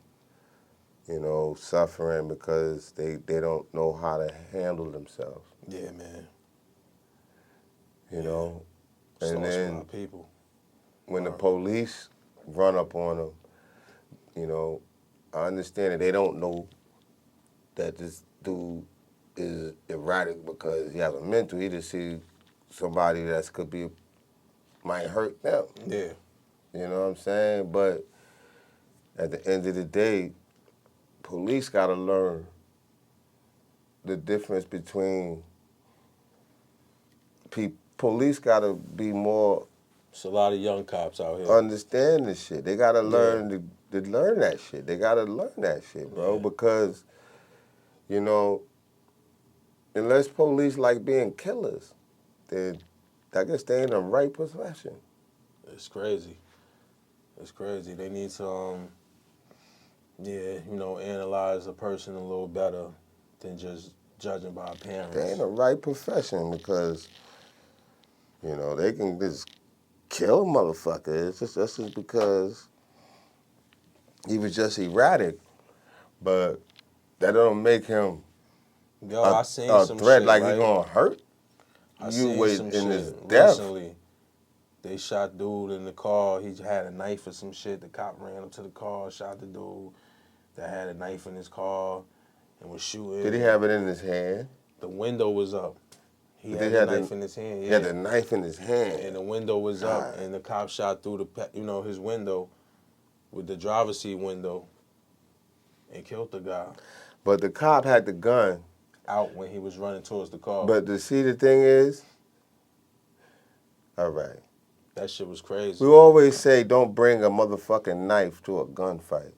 you know, suffering because they don't know how to handle themselves, Yeah, man. you know. And Starts with then our people. when the police run up on them, you know, I understand that they don't know that this dude is erratic because he has a mental. He just see somebody that might hurt them. Yeah. You know what I'm saying? But at the end of the day, police got to learn the difference between police got to be more It's a lot of young cops out here. understand this shit. They got to learn to learn that shit. They got to learn that shit, bro, Yeah. because, you know, unless police like being killers, then I guess they in the right profession. It's crazy. It's crazy. They need to, you know, analyze a person a little better than just judging by appearance. They in the right profession because, you know, they can just kill a motherfucker. That's just because he was just erratic, but that don't make him Yo, I seen a some threat shit, like right? he gonna hurt I you seen with some in his shit death. recently. They shot dude in the car. He had a knife or some shit. The cop ran up to the car, shot the dude that had a knife in his car and was shooting. Did he have it in his hand? The window was up. He Did had he the have knife in his hand. He Yeah. had the knife in his hand. And the window was up, God. and the cop shot through his window with the driver's seat window and killed the guy But the cop had the gun. out when he was running towards the car. But to see the thing is, All right. That shit was crazy. We always say don't bring a motherfucking knife to a gunfight.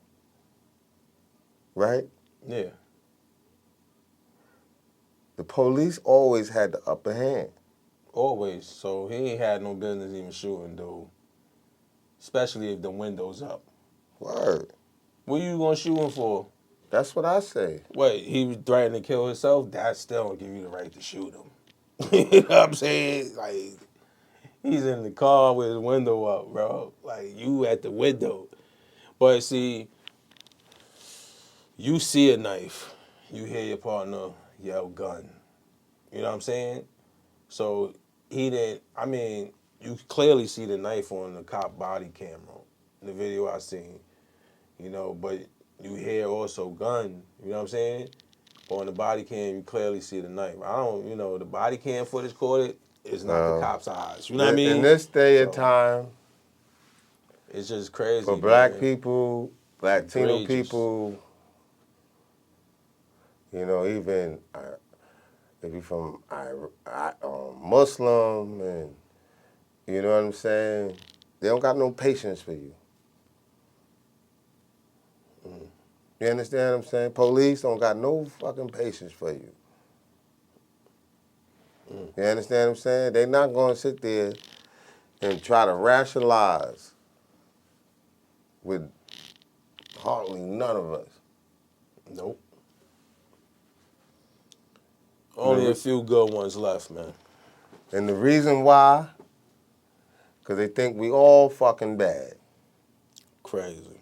Right? Yeah. The police always had the upper hand. Always. So he ain't had no business even shooting, dude. Especially if the window's up. Word. What you gonna shoot him for? That's what I say. Wait, he was threatening to kill himself? That still don't give you the right to shoot him. You know what I'm saying? Like, he's in the car with his window up, bro. Like, you at the window. But see, you see a knife. You hear your partner yell gun. You know what I'm saying? So he didn't, I mean, you clearly see the knife on the cop body camera, in the video I seen, you know, but you hear also gun, you know what I'm saying? On the body cam, you clearly see the knife. I don't, you know, the body cam footage caught it is not the cop's eyes. You know what I In mean? this day and So time, it's just for crazy, black man. It's people, Latino egregious. people, even if you're from Muslim, and you know what I'm saying, they don't got no patience for you. You understand what I'm saying? Police don't got no fucking patience for you. You understand what I'm saying? They not going to sit there and try to rationalize with hardly none of us. Nope. And Only a the, few good ones left, man. and the reason why, because they think we all fucking bad. Crazy.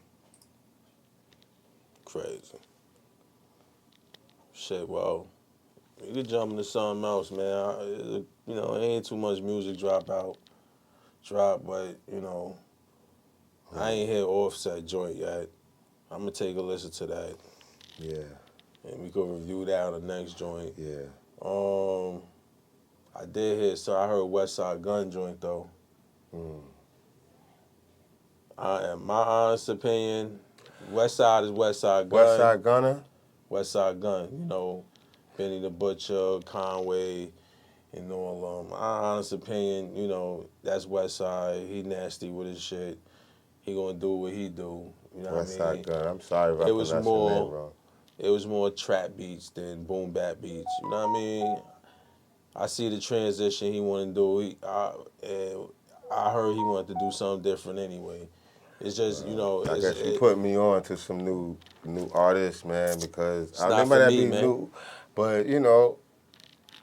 Crazy. Shit, well, we could jump into something else, man. You know, ain't too much music drop, but, you know, I ain't hear Offset joint yet. I'm going to take a listen to that. Yeah, And we could review that on the next joint. yeah. I did hear, so I heard West Side Gun joint, though. In my honest opinion, West Side is West Side West Gun. Side Gunner? West Side Gun, you know, Benny the Butcher, Conway, and all of them. My honest opinion, you know, that's West Side. He nasty with his shit. He gonna do what he do. You know West what I Side mean? Gunner. I'm sorry if I It was pronounced your name more, wrong. it was more trap beats than boom bap beats. You know what I mean? I see the transition he want to do. And I heard he wanted to do something different anyway. It's just, you know, I guess you put me on to some new artists, man, because it's they not might for not me, be man. new, but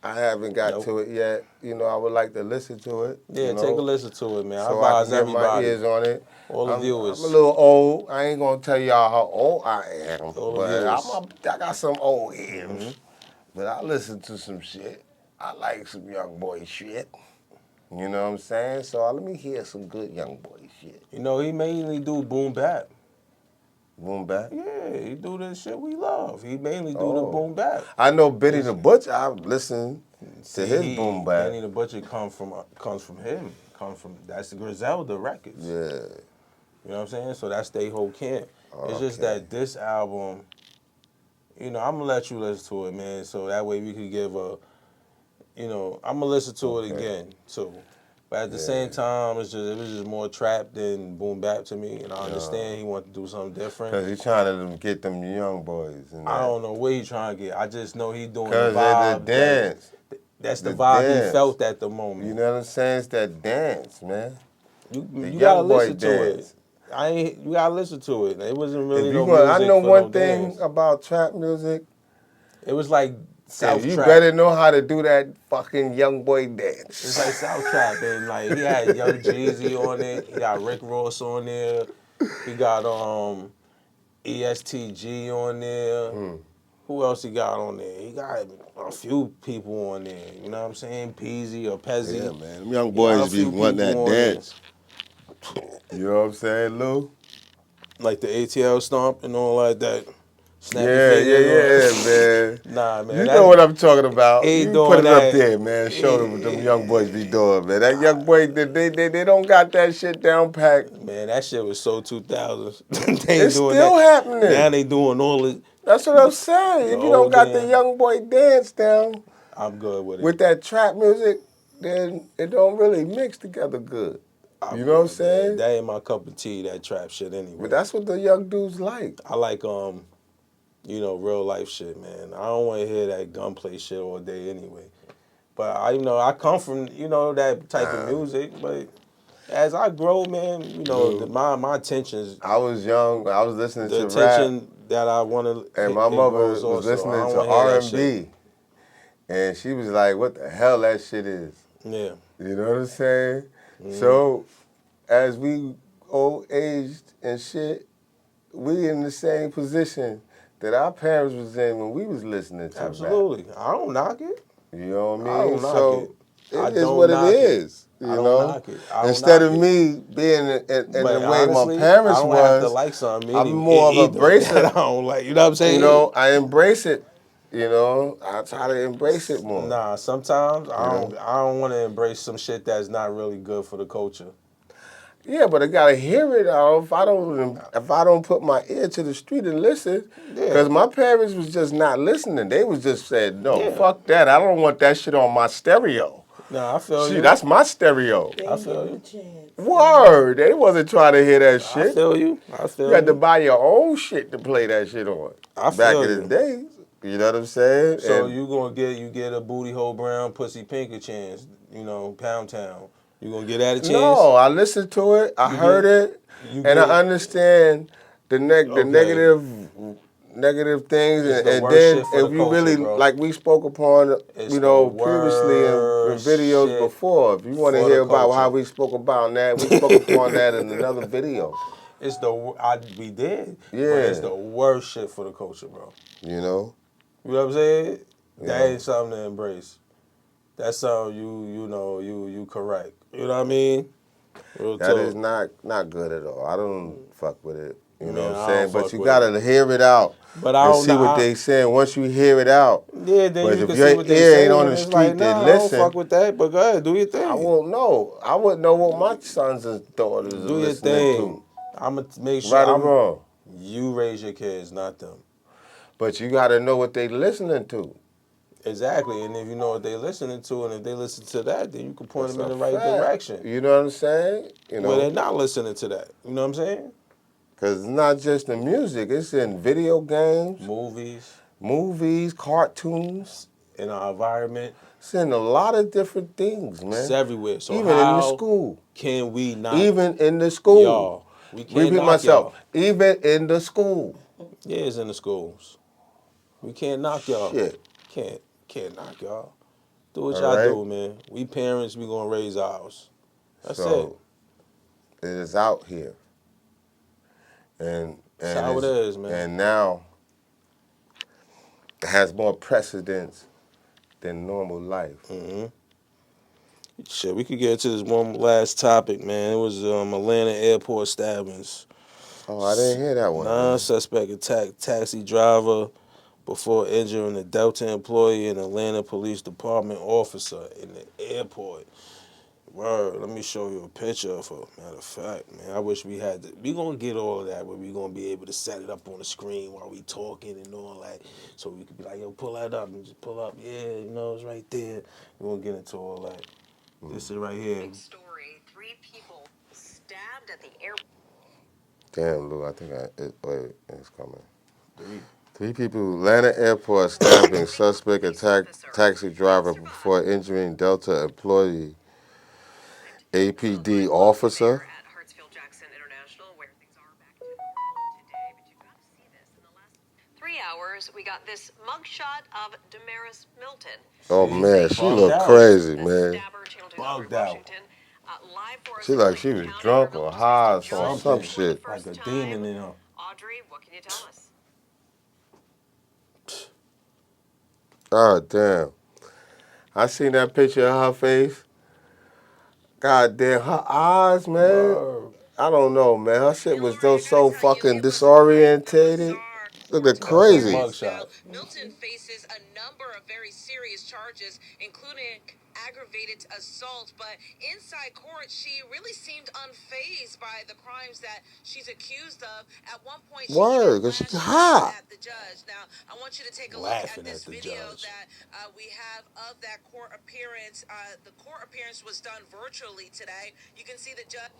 I haven't got Nope. to it yet. I would like to listen to it. Yeah, take a listen to it, man. I So I can advise get my everybody, ears on it. all the I'm a viewers, little old. I ain't gonna tell y'all how old I am, all the but viewers. I got some old ears. Mm-hmm. But I listen to some shit. I like some young boy shit. You know what I'm saying? So let me hear some good young boy shit. You know, he mainly do boom bap. Boom bap. Yeah, he do the shit we love. He mainly do the Oh, boom bap. I know Benny the Butcher. I've listened to See, his boom bap. Benny the Butcher comes from him. That's the Griselda Records. Yeah. You know what I'm saying? So that's their whole camp. It's just Okay. that this album, you know, I'm gonna let you listen to it, man. So that way we could give I'm gonna listen to it Okay. again too. But at the Yeah. same time, it was just more trap than boom bap to me, and I understand he wanted to do something different. Cause he's trying to get them young boys and that. I don't know what he trying to get. I just know he doing the Cause vibe. the dance. That's the The vibe he dance. felt at the moment. You know what I'm saying? It's that dance, man. You The you gotta young boy listen to it. dance. You gotta listen to it. It wasn't really If you no want, I music know for no one thing dance. about trap music. It was like South You trap. better know how to do that fucking young boy dance. It's like South trap, and like he had Young Jeezy on it. He got Rick Ross on there. He got ESTG on there. Who else he got on there? He got a few people on there. You know what I'm saying? Peasy or Pezzy. Yeah, man. Them young He got a boys be few wanting people that on there. dance. You know what I'm saying, Lou? Like the ATL stomp and all like that. Snap your Yeah, fingers. man. Nah, man. You know what I'm talking about. He You put doing it up that. there, man. Show them what them young boys be doing, man. That young boy, they don't got that shit down packed. Man, that shit was so 2000s. They ain't It's doing still that. happening. Now they doing all it. That's what I'm saying. The If you don't old got the damn. young boy dance down I'm good with it. with that trap music, then it don't really mix together good. You know what I'm saying? That ain't my cup of tea. That trap shit anyway. But that's what the young dudes like. I like real life shit, man. I don't want to hear that gunplay shit all day anyway. But I come from that type of music. But as I grow, man, Dude, my attentions, I was young. I was listening the to rap, attention that I want to and hit, my it mother grows was also. I listening don't to want to hear R that and shit. B, and she was like, "What the hell that shit is?" Yeah. You know what I'm saying? Mm. So, as we old aged and shit, we in the same position that our parents was in when we was listening to rap. Absolutely. I don't knock it. You know what I I mean? don't knock it. So it I is don't what it knock it. is. I You don't know? knock it. I don't Instead knock of it. me being in the But way my honestly, I parents don't have to was, like something I'm more of a either that I embracer. don't like. You know what I'm You saying? know, I embrace it. You know, I try to embrace it more. Nah, sometimes You know? I don't want to embrace some shit that's not really good for the culture. Yeah, but I gotta hear it. If I don't put my ear to the street and listen, Yeah. because my parents was just not listening. They was just said, no, Yeah. fuck that. I don't want that shit on my stereo. Nah, I feel See, you. that's my stereo. They I ain't feel give him a you. chance. Word. They wasn't trying to hear that I shit. feel you. I You feel had to you. buy your own shit to play that shit on. I Back feel in the you. days. You know what I'm saying? So And you gonna get a booty hole brown pussy pink a chance, Pound Town. You gonna get that a chance? no, I listened to it, I You heard get it, you and I get understand the okay. negative things, It's the and worst then shit for the if you culture, really bro. like we spoke upon, It's the previously in worst videos shit before. If you want to for the hear about how culture. we spoke about that, we spoke upon that in another video. It's we did, but it's Yeah, the worst shit for the culture, bro. you know, You know what I'm saying? you That know, ain't something to embrace. That's something you correct. You know what I mean? Real that is talk. not good at all. I don't fuck with it. You know what Man, I'm I don't saying? But fuck you with it. gotta hear it out But I and don't see know. what they saying once you hear it out. Yeah, then But you if can your see what they ear ain't say, on and the it's like, street to nah, I don't listen, fuck with that. But go ahead, do your I thing. won't know. I wouldn't know what my sons and daughters are Do your listening thing. to. I'ma make sure Right or wrong. you raise your kids, not them. But you gotta know what they listening to. Exactly. And if you know what they listening to, and if they listen to that, then you can point That's them in a the right fact. direction. You know what I'm saying? You Where they're know, not listening to that. You know what I'm saying? because it's not just the music. It's in video games, Movies, movies, cartoons. in our environment, It's in a lot of different things, it's man. everywhere. So Even in the how school. can we not Even in the school. y'all? We can't Repeat knock myself. y'all. Even in the school. Yeah, it's in the schools. We can't knock y'all. Shit. Can't knock y'all. Do what All y'all right? do, man. We parents, we gonna raise ours. That's it. So it is out here. And That's how it is, man. and now it has more precedence than normal life. Hmm. Shit, we could get to this one last topic, man. It was Atlanta airport stabbings. Oh, I didn't hear that one, man. Non-suspect attacked taxi driver before injuring a Delta employee and Atlanta Police Department officer in the airport. Word, let me show you a picture of her. Matter of fact, man, I wish we had to. We gonna get all of that, but we gonna be able to set it up on the screen while we talking and all that, so we could be like, yo, pull that up and just pull up. Yeah, it's right there. We gonna get into all that. This is right here. Big story. 3 people stabbed at the airport. Damn, Lou, I think wait, it's coming. Three. 3 people, Atlanta airport stabbing, suspect attacked taxi driver before injuring Delta employee, APD officer. At Hartsfield Jackson International, where things are back to normal today. But you got to see this. In the last 3 hours, we got this mugshot of Damaris Milton. Oh See? man, she Bugged looked out. crazy, man. Stabber, Channel 2 Bugged in out. Washington. Live for us She in like she Clayton was County. drunk Our or village high or based on some Something for the shit. like first a demon time. in her. Audrey, what can you tell us? God damn. I seen that picture of her face. God damn, her eyes, man. Word. I don't know, man. Her shit was so fucking disorientated. Look court at That's a crazy. mugshot. Now, Milton faces a number of very serious charges, including aggravated assault. But inside court, she really seemed unfazed by the crimes that she's accused of. At one point, she Word, even cause she's lashed hot. out at the judge. Now, I want you to take a look at Laughing this at the video judge. that we have of that court appearance. The court appearance was done virtually today. You can see the judge.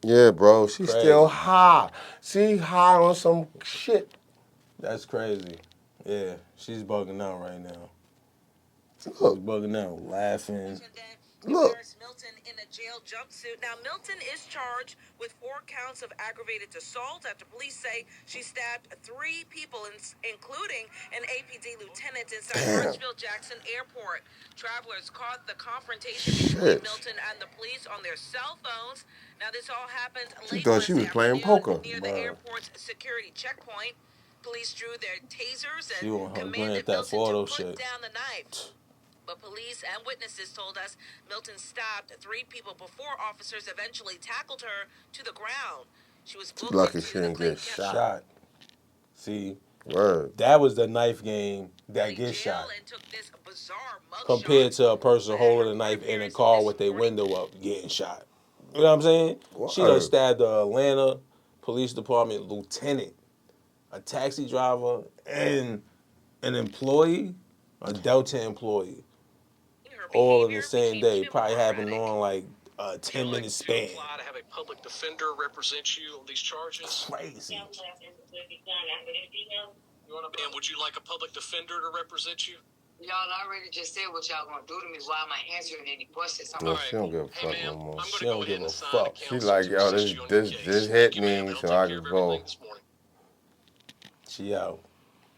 Yeah, bro, she's still Crazy. high. She high on some shit. That's crazy. Yeah, she's bugging out right now. She's Look, bugging out, laughing. And then look. embarrassed Milton in a jail jumpsuit. Now, Milton is charged with 4 counts of aggravated assault after police say she stabbed 3 people, including an APD lieutenant inside Damn. Hartsfield-Jackson Airport. Travelers caught the confrontation between Shit. Milton and the police on their cell phones. Now, this all happened She late thought she was Wednesday playing afternoon poker. near the Bruh. airport's security checkpoint. Police drew their tasers She and on her commanded Grand Theft Milton to Auto put shit. down the knife. But police and witnesses told us Milton stabbed 3 people before officers eventually tackled her to the ground. She was booked Lucky into she the didn't Clayton get County Shot. See, Word. that was the knife game that gets jail shot. and took this bizarre Compared mugshot. to a person At holding her a knife in a appearance car this with their morning. window up getting shot. You know what I'm saying? She done Word. stabbed the Atlanta Police Department lieutenant, a taxi driver, and an employee, a Delta employee, Her all in the behavior same became day. too Probably happened erratic. on like a Would you 10-minute like to span. apply to have a public defender represent you on these charges? Crazy. And would you like a public defender to represent you? Y'all already just said what y'all gonna do to me. Why am I answering any questions? No, All she right. don't give a Hey, fuck ma'am, no more. I'm She going to don't go give ahead and a assign a fuck. She counsel like, to yo, assist you on your case. this Thank hit you, ma'am, me and so I'll I take care can of go. everything this morning. She out.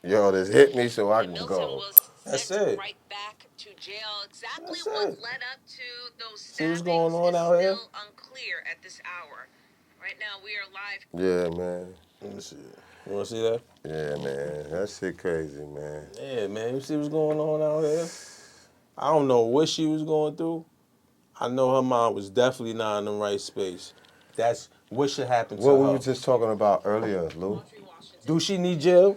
Yo, this hit me so I And can Milton go. was That's sent it. right back to jail. Exactly That's what it. led up to those See what's stabbings going on is out here? still unclear at this hour. Right now, we are live. Yeah, man. Let me see. You want to see that? Yeah, man. That shit crazy, man. Yeah, man. You see what's going on out here? I don't know what she was going through. I know her mind was definitely not in the right space. That's what should happen What to we her. were just talking about earlier, Lou. Do she need jail?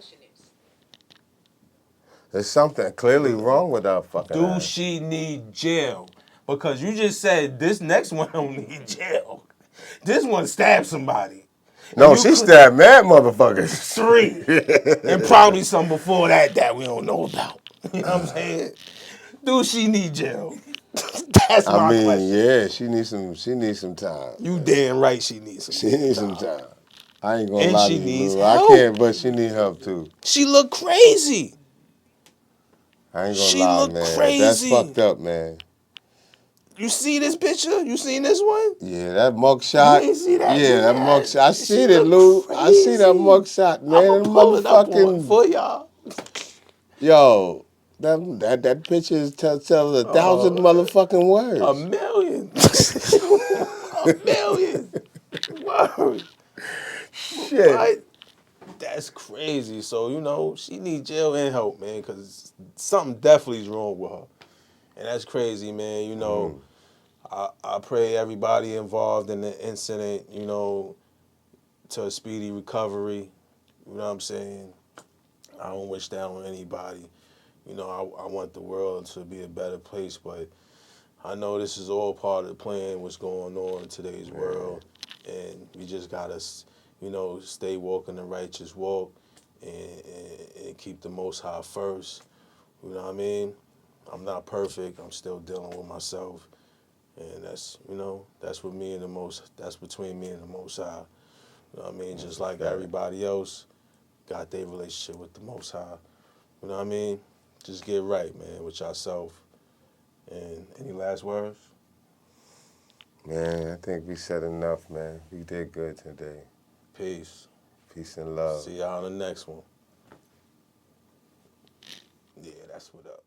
There's something clearly wrong with our fucking Do ass. she need jail? Because you just said this next one don't need jail. This one stabbed somebody. No, You she cl- stabbed mad motherfuckers. 3. And probably some before that we don't know about. You know what I'm saying? Do she need jail? That's I my mean, question. yeah, she needs some time. You damn right she needs some She damn needs some time. time. I ain't gonna And lie to she you, needs Lou. I help. can't, but she need help too. She look crazy. I ain't gonna She lie, look man. That's crazy. fucked up, man. You see this picture? You seen this one? Yeah, that You mugshot. ain't see that? Yeah, that Yeah. mugshot. I She seen it, look Lou. I seen that crazy. mugshot, man. I'ma That pull it up on motherfucking for y'all. yo. That picture tells 1,000 motherfucking A words. million. A million. Word. Shit. What? That's crazy. So, she need jail and help, man, because something definitely is wrong with her. And that's crazy, man. I pray everybody involved in the incident, to a speedy recovery. You know what I'm saying? I don't wish that on anybody. I want the world to be a better place, but I know this is all part of the plan, what's going on in today's world. And we just got to, stay walking the righteous walk and keep the Most High first. You know what I mean? I'm not perfect. I'm still dealing with myself. And that's with me and that's between me and the Most High. You know what I mean? Just like everybody else got their relationship with the Most High. You know what I mean? Just get right, man, with yourself. And any last words? Man, I think we said enough, man. We did good today. Peace. Peace and love. See y'all on the next one. Yeah, that's what up.